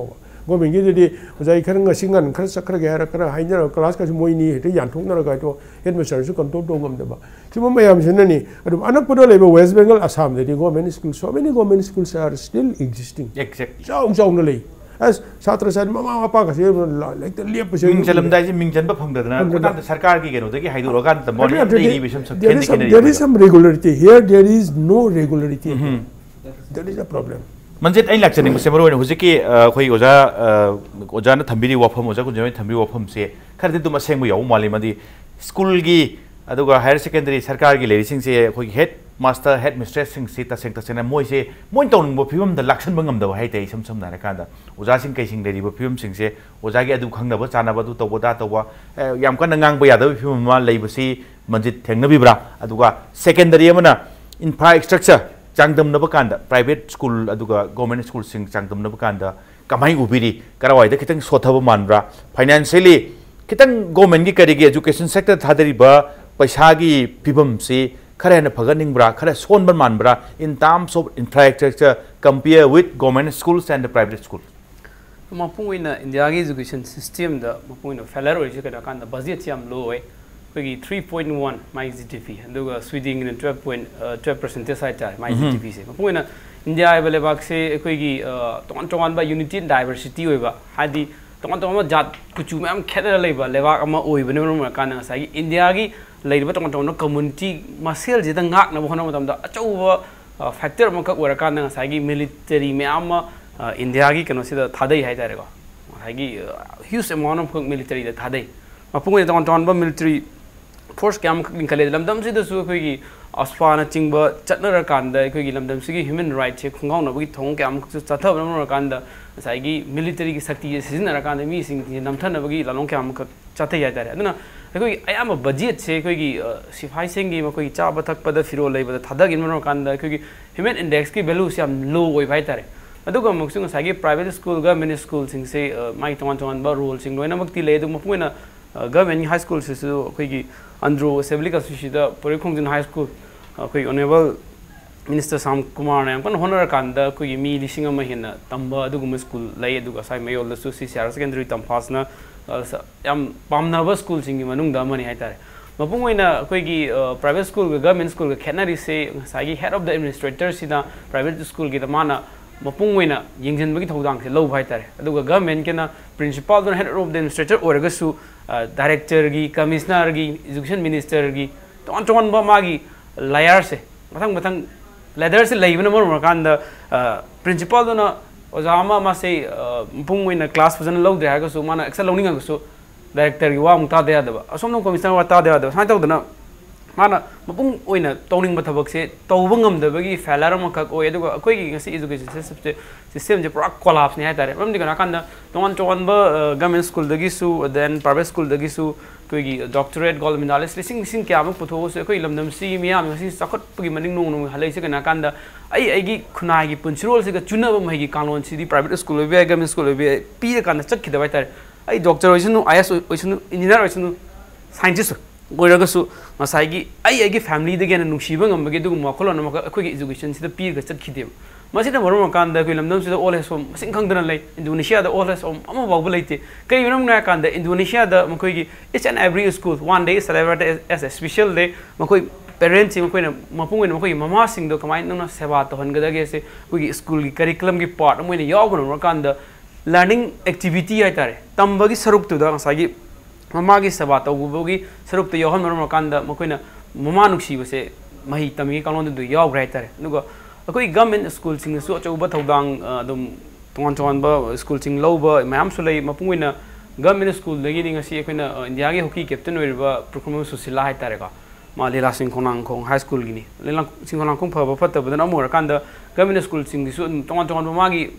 Go and get the was I can sing and Krasakara, Hiner, class Moini, Yantuna Gato, headmistress, control Dogam the bar. Timmayam Zenani, Anapura level West Bengal Assam, that you go many schools, so many government schools are still existing. Exactly. So only. As Satra said, Mama Paka, like the Leap Minjalam Daji Minjan from the Sarkar, the Hydrogan, the morning there is some regularity. Here there is no regularity. That is a problem. Manjit, I like saying Semero and Huziki, Hoyoza, Ojana Tambiri Wapam, Ozaku Tambiri Wapam say, Kardito Masemu, Malimadi, school gi, Aduga higher secondary Sarkar, ladies, say, headmaster, headmistress, Sita Sector, and Moise, Monton, Bopium, the Luxembourg, the Haiti, some Narakanda, Uzasing casing lady, Bopium sing, say, Ozagi Adu Kanga, Sanabatu, Tobodatawa, Yamkanang by other Puma, Labosi, Manjit Tengnabibra, Aduga, secondary Yamana, in structure. Changdam Nabakanda, private school, Aduga, government school sing Changdam Nabakanda, Kamai Ubiri, Karawai, the Kitang Sotava Mandra, financially, Kitang government Gikarigi education sector Tadariba, Paisagi, Pibum say, Karana Paganing Bra, Kara Sonban Manbra, in terms of infrastructure, compare with government schools and the private schools. Mapuina in the education system, the Mapuina Falero, the budget yam low. 3.1 my GDP and the Sweden in 12% side my GDP se point India bak se koi ton by unity and diversity oiba hadi ton jat kuchu mam kheda leba lewa ama oiba ne kana sai India gi leiba ton community masel je ngak na bhona matam da achau factor ma ka ora kana sai gi military me ama India gi kano se da thadai hai tare go hai gi huge amount of military da thadai mapunga ton ba military force cam kale lamdam si da su koi asfana chingba chatna kanda koi lamdam si human rights che khungau na bi thong cam chatha na kanda sai gi military gi sakti season na kanda mi sing namthan na bi lalong cam chatha ya tare aduna koi ayam budget che koi gi sifai sing gi ma koi cha bathak pada firo lei bada thada gi na kanda koi human index ki value sam low oi bai tare aduga muksung sai gi private school government school sing se mai ton ba rule sing loina makti le du mapuina government high school se su koi gi Andrew Assembly Kasishida Purikung High School, Honorable Minister Sam Kumar, and Honor Kanda, Kuyimi, Lishing Mahina, Tamba, Duguma School, Lay Dugasai Mayo, the Susi, Secondary Tampasna, Pamnava School singing Manung the money Hatare. Mapunga, Kuigi, private school, government school, Canary say, Sagi, head of the administrator, Sida, private school, Gitamana, Mapungwina, Yingzan Bigitodang, low Hatare. The government can principal, the head of the administrator, or Gasu. Director gi, commissioner gi, education minister gi, ton ba magi layar se, matang ladder se lay mo kanda principal do na ozama ma se pung in class person log de ha so mana excel learning so director gi wa muta de adaba asom no commissioner wa ta de adaba sai tawdana mana mapung oina tawning bathabak se tawbangam da bagi failure ma khak oi aduga akoi gi ngasi education system je pura collapse ne ha tare ram digana kanda ton ba government school dagi su then private school dagi su koi gi doctorate gold medalist sing kya ma putho se koi lamdam si miyam si sakhat pagi maning nong halai se kana kanda ai gi khunai gi punchirol se ga chunaba mai gi kanlon si di private school be government school be pi ka na chak khida bai tare ai doctor oisunu IAS oisunu engineer oisunu scientist Goyagasu, Masagi, I family again and Nushibang and Magadu Makola, quick education, the peer gets at Kidim. Masita Morokan, the William Dums, the all has from Singkang Lake, Indonesia, the all has from Amabality. Kayunam Nakan, the Indonesia, the Makogi, each and every school, one day celebrated as a special day, Makoi parents, Mapu and Makoi, Mama sing the command, no Sabato and Gadagese, we school curriculum part, and when the Yagan Rakanda. learning activity hai tare tambagi saruk tu da ngasagi mama gi saba tawbugi saruk tu yohan maram kanda makoina mama nuksi base mahi tamgi kalon du yaw rai tare nugo akoi government school sing su chauba thodang dum tongan tongan ba school sing loba mayam su lei mapunguina government school lagi ni ngasi akoina india gi hockey captain oiriba performance su sila hai tare ka ma lela sing khonang khong high school gini lela sing khonang khong phaba phatta badana amur kanda government school sing su tongan tongan ba magi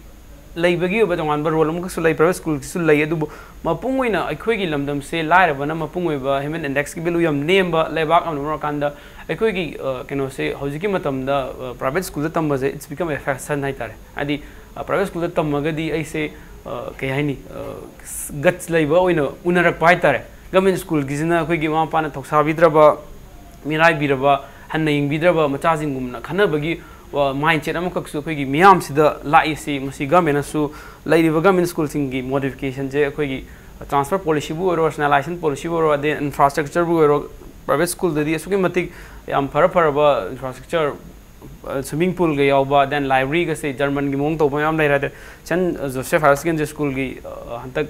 leibagi ba tongan ba role amuk su lei private school su lei adu mapunguina akhoi gi lamdam se lai ra bana mapungoi ba human index gi belu yam nemba lebak amur kanda akhoi gi keno se hoji ki matam da private school da tamba je it's become a fashion hai tare adi private school da tamagadi ai se ke haini guts leiba oina unarak pai tare government school gi jina akhoi gi ma pa na thoksa bidraba mirai biraba hanna ing bidraba machajing gumna khana bagi mindset amukak su akhoi gi miyam sida lai si masi government su lairiba government school sing gi modification je akhoi gi transfer policy bu oro rationalization policy bu oro de infrastructure bu oro private school dadi asuki matik yam phara infrastructure swimming pool ga yawba then library ga se german gi mong to ba yam laira de St. Joseph Higher Secondary School gi hantak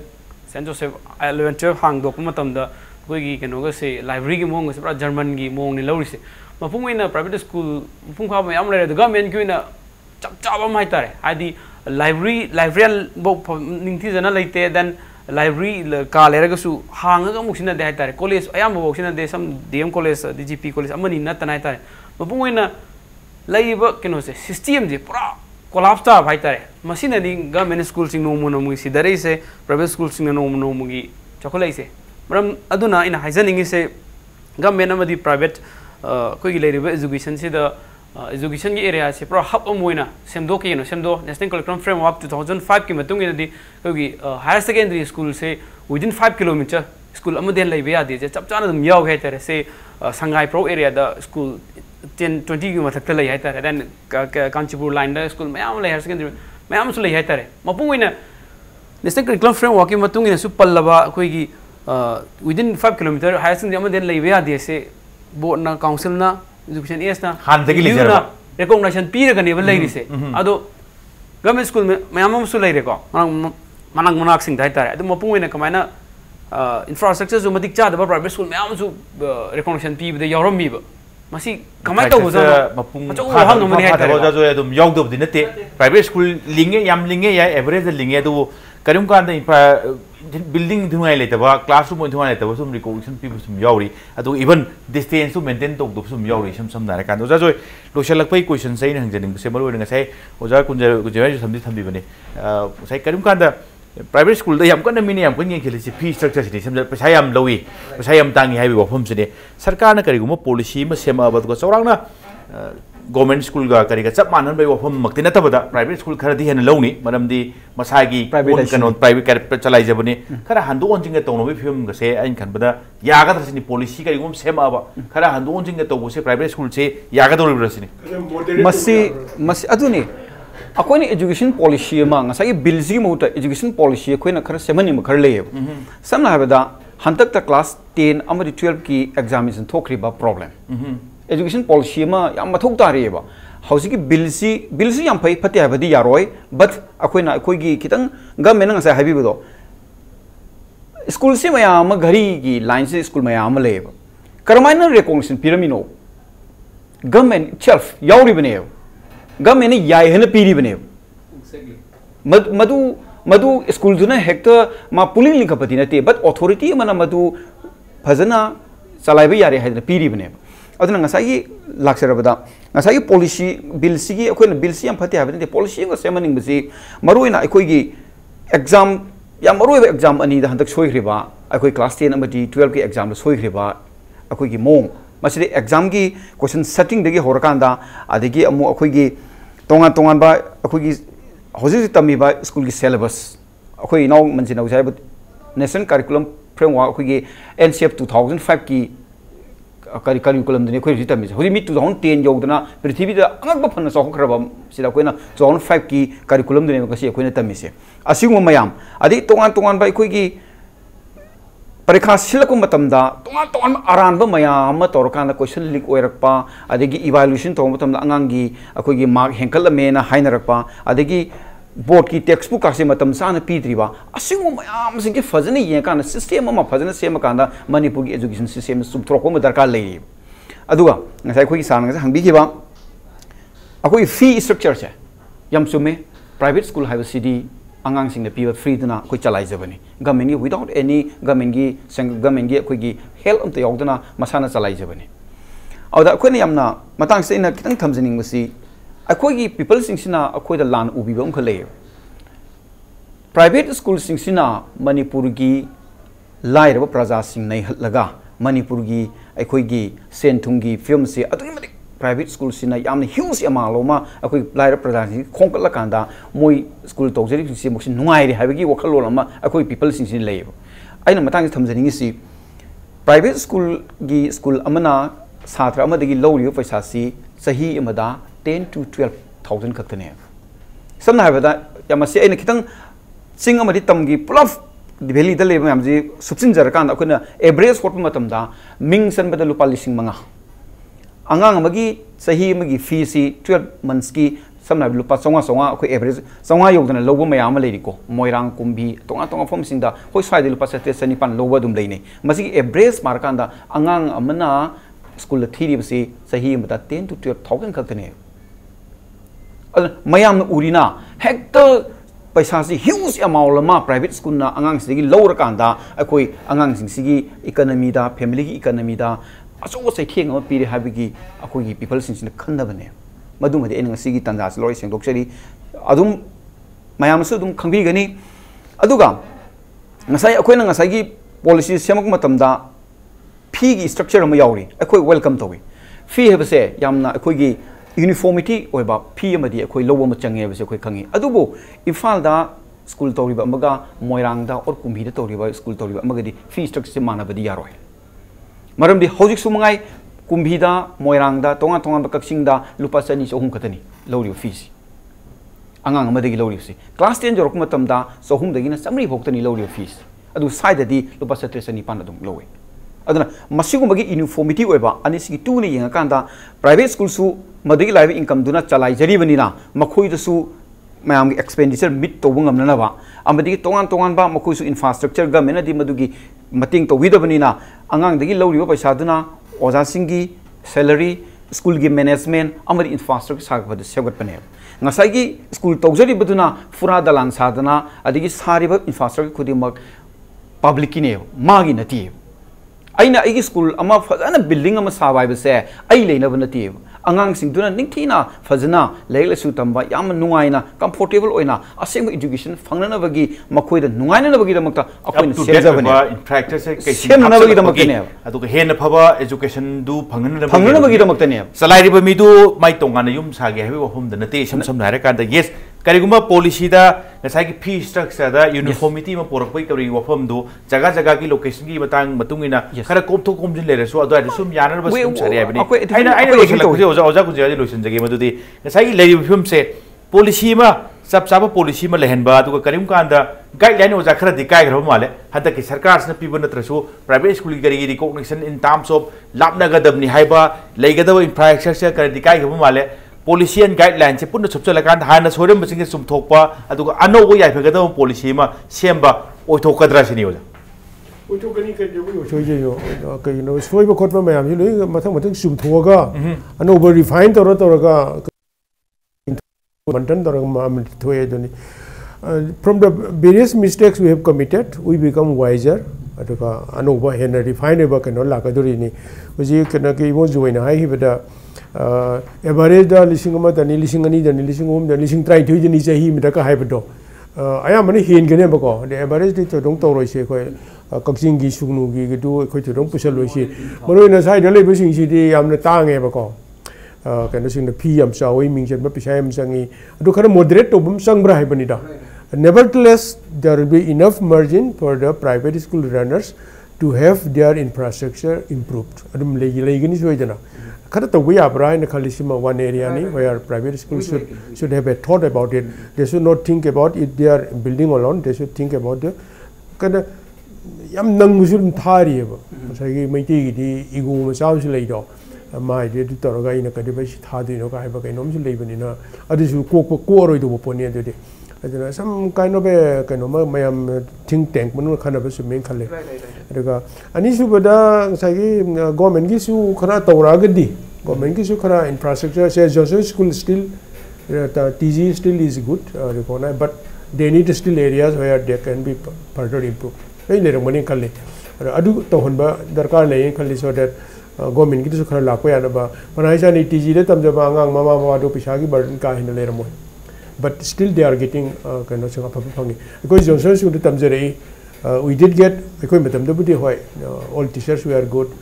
St. Joseph 11 12 hang dok matam da koi gi keno ga se library gi mong ga se pra german gi mong ni lori se mapung ina private school mapung kha yam laira de government gi na chap am hai tare adi library bo ningthi jana leite then library ka lera ga su hang ga muksina de hai tare college ayam bo sina de sam DM college DGP college amani na tanai tare mapung ina laiba keno se system je pura collapse ta bhai tare masina di government school sing no mono mu si dare se private school sing no mono mu gi chokolai se maram aduna ina haizaning se government amadi private koi gi laiba education se da education gi area se pura hub amoina semdo ke no semdo national curriculum framework 2005 ki matung ina di koi gi higher secondary school se within 5 km school amaden laiba ya de chap chana dum yaw he tare se sangai pro area da school 10-20 ki mathak lai hai tare then Kanchipur line da school mayam lai higher secondary mayam su lai hai tare mapung ina national curriculum framework ki matung ina su pallaba koi gi within 5 km higher secondary amaden lai ya de se board na council na education AS na han dagi lejera recognition pi ga ne ba lai ri se ado government school mayam su lai re ko manak sing dai tare ado mapung ina kamaina infrastructure zo madik cha da private school mayam su recognition pi da yorom mi ba masi kamai to boza mapung ha no mani ha boza zo edum yog do dinate private school linge yam linge ya average linge do karum kan da building thungai le taba classroom thungai le taba sum recognition people sum yauri adu even distance to maintain to do sum yauri sum dare kan oja zo loselak pai question sai nang jening se maru nga sai oja kunjai samdi bane sai karum kan da private school da yam kan mini yam kan yeng khili fee structure si sem paisa yam lowi paisa yam tangi hai bi phom se sarkar na kari guma policy ma sema ba ko saurang na government school ga kari ga chap manan bai phom makti na tabada private school khara di hen lowni maram di masagi private chalai jabani khara handu on jinga tawno bi film ga se ain khan bada ya ga thasini policy kari gum sema ba khara handu on jinga tawu se private school se ya ga dori rasini masi aduni akoini education policy ma ngasai bill ji mota education policy akoina khara semani ma khar leye samna habada hantak ta class 10 amadi 12 ki examination thokri ba problem education policy ma yam mathok ta re ba hausi ki bill ji yam phai phate habadi yaroi but akoina akoi gi kitang government ngasai habi bodo school se maya ma ghari gi line se school maya ma leye karmaina recognition pyramid government itself yauri bane government ne yai hena piri bane madu school juna hector ma pulling link pati nate but authority mana madu phajana chalai ba yare haidna piri bane aduna ngasai laksarabada ngasai policy bill sigi akoina bill si am phati habane policy ngo semaning bisi maruina akoi gi exam ya maroi exam ani da handak soi khriba akoi class 10 amadi 12 ki exam la soi khriba akoi gi mong masidi exam gi question setting degi horakanda adigi amu akoi gi tongan ba akoi gi hoji tami ba school gi syllabus akoi naw manjina usai national curriculum framework akoi gi NCF 2005 ki curriculum dini akoi tami hoji mi 2010 yogdana prithvi da angak ba phana sok khraba sida koina 2005 ki curriculum dini ko si akoi na tami se asingu mayam adi tongan ba akoi gi parikha silako matamda tongan aranba mayam ma torkanda question leak oirakpa adegi evaluation to matamda angangi akoi gi mark henkal me na hainarakpa adegi board ki textbook ka se matam sana pidriba asingo mayam sing ke fazane ye kana system ma fazane sema kana Manipur gi education system sub throk ma darkar lei aduga ngasai khoi sang nga hangbi ki ba akoi fee structure che yam sume private school have city angang sing the free dana koi chalai jabani government gi without any government gi koi gi help am te yogdana masana chalai jabani auda koi ni yamna matang se na kitang thamjaning masi akoi people sing sina akoi da lan ubi bam khale private school sing sina Manipur gi lairaba praja sing nai laga Manipur gi akoi gi senthung gi film se adu private school sina yamna huge amount loma akoi lairaba praja sing khongkala kanda moi school tawjeri sing se mosin nungai ri habigi wakhalo lama akoi people sing sin lei aina matang thamjani si private school gi school amana satra amadagi lowri paisa si sahi amada 10 to 12,000 kaktane samna habada yamasi aina kitang sing amadi tamgi pulaf valley da leba yamji subsin jarkan akuna average hot matam da ming san bada lupa lising manga angang amagi sahi amagi fee si 12 months ki samna lupa songa akoi average songa yogdana lobo mayam leiri ko moirang kumbi tonga form sing da hoi sai de lupa sate sani pan lobo dum leine masi average markan da angang amana school thiri basi sahi amada 10 to 12,000 kaktane mayam urina hector paisa si huge amount lama private school na angang sigi lower kanda akoi angang sing sigi economy da family gi economy da aso sai theng ma piri habigi akoi gi people sing sin khanda bane madu made en sigi tanja loi sing dokseri adum mayam su dum khangbi gani aduga ngasai akoi na ngasai gi policy semak matam da fee gi structure ma yauri akoi welcome towi fee hebse yamna akoi gi uniformity oiba fee amadi akoi lobo ma change bese akoi khangi adubo ifal da school toriba amaga moirang da or kumbi da toriba school toriba amagadi fee structure mana badi yaroi maramdi hojik sumangai kumbi da moirang da tonga ba kaksing da lupa sani sohum khatani lori fees angang amadagi lori si class 10 jorok matam da sohum dagi na samri bhoktani lori fees adu side di lupa satre sani pan adum lowe aduna masigumbagi uniformity oiba ani sigi tu ni yenga kanda private school su madagi live income duna chalai jari banina makhoi da su mayam gi expenditure mit to bungam na ba amadi tongan ba makhoi su infrastructure ga mena di madugi mating to wida banina angang dagi lori ba paisa duna oja singi salary school gi management amadi infrastructure sa ba segot pane ngasai gi school tawjari baduna fura dalan sadana adigi sari ba infrastructure khudi mak public ki ne magi nati aina igi school ama fazana building ama sabai base ai leina banati angang sing duna ningthina fazana leila su tamba yam nuaina comfortable oina aseng education fangnana bagi makoi da nuaina na bagi da makta akoi na sejabani in practice ke semna bagi da makta ne adu ke hen phaba education du fangnana bagi da makta ne salai ba mi du mai tongana yum sage habi wahum da nate sam hare kan da yes kariguma policy da ngasai ki fee structure da uniformity ma porak pai kari wafam du jaga ki location ki batang matungina khara kom to kom jin lere so adu adu sum yanar ba sum sari abini aina oja ku jari lotion jage madudi ngasai lei film se policy ma sab sab policy ma lehen ba adu karim kan da guideline oja khara di kai gro male hada ki sarkar na pibu na trasu private school ki gari recognition in terms of labna gadab ni haiba leigada infrastructure kar di kai gro male policy and guidelines se punna chupchala kan hana sorim basing sum thokpa adu ano go yai phagada policy ma semba oi thokadra sini oja oi thokani ke yo soje yo ke no soiba khotma mayam ji loi mathang sum thoga ano over refine toraga mantan toraga ma thoye doni from the various mistakes we have committed we become wiser aduka ano ba hen refine ba ke no la ka dori ni uji ke na ke mo joina hai hibada average da lising ma dani lising ani dani lising lising try thui ni chahi mi da ka hai bado aya mani hen gene ba ko the average di to dong to roi se khoi kaksing gi sungnu gi du khoi to dong pusal loi se maro na sai da lei ba sing si di yam na ta nge ba ko ka na sing na phi yam sa oi ming chen ba pisai am sangi adu khara moderate to bum sang bra hai bani da nevertheless there will be enough margin for the private school runners to have their infrastructure improved adum lei gini soi jana kada to we are in the Kalisima one area ni where private schools should have a thought about it. They should not think about it they are building alone. They should think about the kada yam nang musul thari ba sai mai ti di ego ma saw si lei do mai de to ga ina kada ba si tha di no ka ba kai nom si lei bani na adu su ko roi do po ni de aduna some kind of a kind of mayam think tank manu khana ba sumeng khale daga ani su bada sagi government gi su khara tawra gadi government gi su khara infrastructure say Joshua school still TG still is good but they need still areas where they can be further improved ei le ramani khale adu to honba darkar le khali so that government gi su khara la ko ya na ba manai sa ni TG le tamja ba ngang mama mama do pisa gi burden ka hin le ramoi but still they are getting kind of sanga phapu phangi because Johnson school tamjare we did get ekoi matam da budi hoi all teachers were good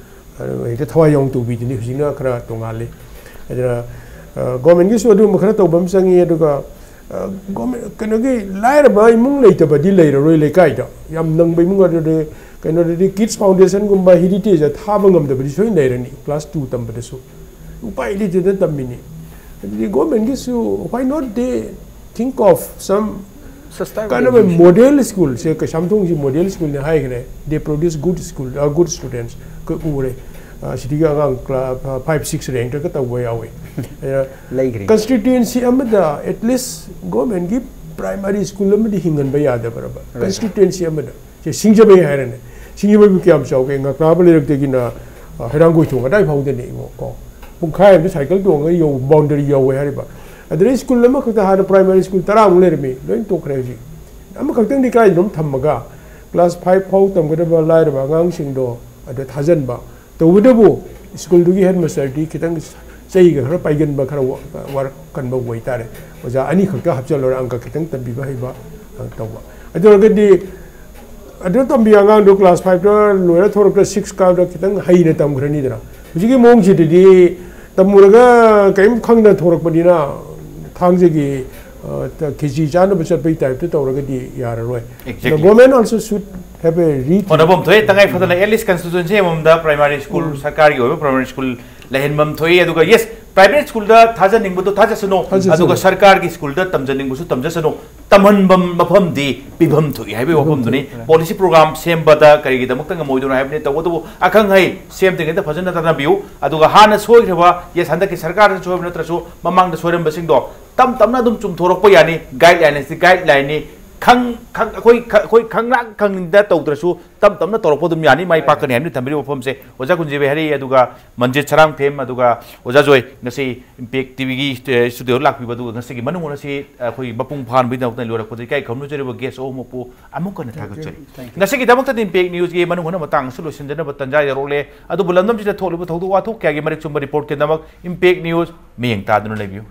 ite thawai yong tu bi ni hujina khara tongale adra government gi so du khara to bam sangi aduga government kano gi laira ba imung leita ba di leira roi le kai da yam nang bai mung ade kano de kids foundation gumba heritage ja thaba ngam da bi soi leira ni class 2 tam ba so upai li de tam mini the government gives you why not they think of some kind of a model school say something model school ne hai gre they produce good school good students ko ure city ga gang 5 6 rank ka ta way away constituency amada at least government give primary school amadi hingan ba yada baraba constituency amada je singjabe hairane singjabe bi kyam chau ke nga ka ba le rak te gi na herang go chung dai phau de ni ko Punkai the cycle to a boundary away. At school, Lamaka had a primary school, Taram Lermi, going to crazy. I'm a cutting the kind of Tamaga, class 5 out and whatever light of a gang door at the Tazenba. The Widow school to get Master Kitang saying her pagan bakar work can be waited. Was there any Hapsel or Uncle Kitang to be Bahiba and Toba? I don't get the I don't be a gang to class 5 lower to 6 card of Kitang Hainatam Granida. Which you monk today. Tamuraga came Kanga Torokpadina, Tangzigi, Kiji Jana, but a type to Toragadi Yara. The women also should have a read. On a bomb to it, for the earliest constituency of the primary school, Sakario, primary school, Lahenbam Toy, yes, private school, the Tazaning to Tajasano, Azuka Sarkar school, the Tamjaning Tamjasano, Tamanbam Mapam di, Bibam to Yabi Opumduni, policy program, same butter, Karigi, the Mukanga Modu, I have it, Akangai, same thing in the Pazana view, Aduga Hana Soiva, yes, Handaki Sarkar, Sovitraso, Mamang the Sorim Basindo, Tamnadum Tum Toropoyani, guideline is the guideline. Kang that Totrasu, Tam Toropodum Yani, my Pakan and Tamil from say, was a Kunjabihari, Aduga, Manjit Sarangthem, Aduga, was a joy, Nasi, Impek TV studio luck, we do Nasi Manung, say, Bapung Pan without the Lura Kodika, Commuter, guess Omopo, Amukan attack. Nasi Damota in Peg News game, Manuana solution, then about Tanjaya Role, Adubulanum, the told what Kagamaricum report Kedamak, Impek News, me and Tadano review.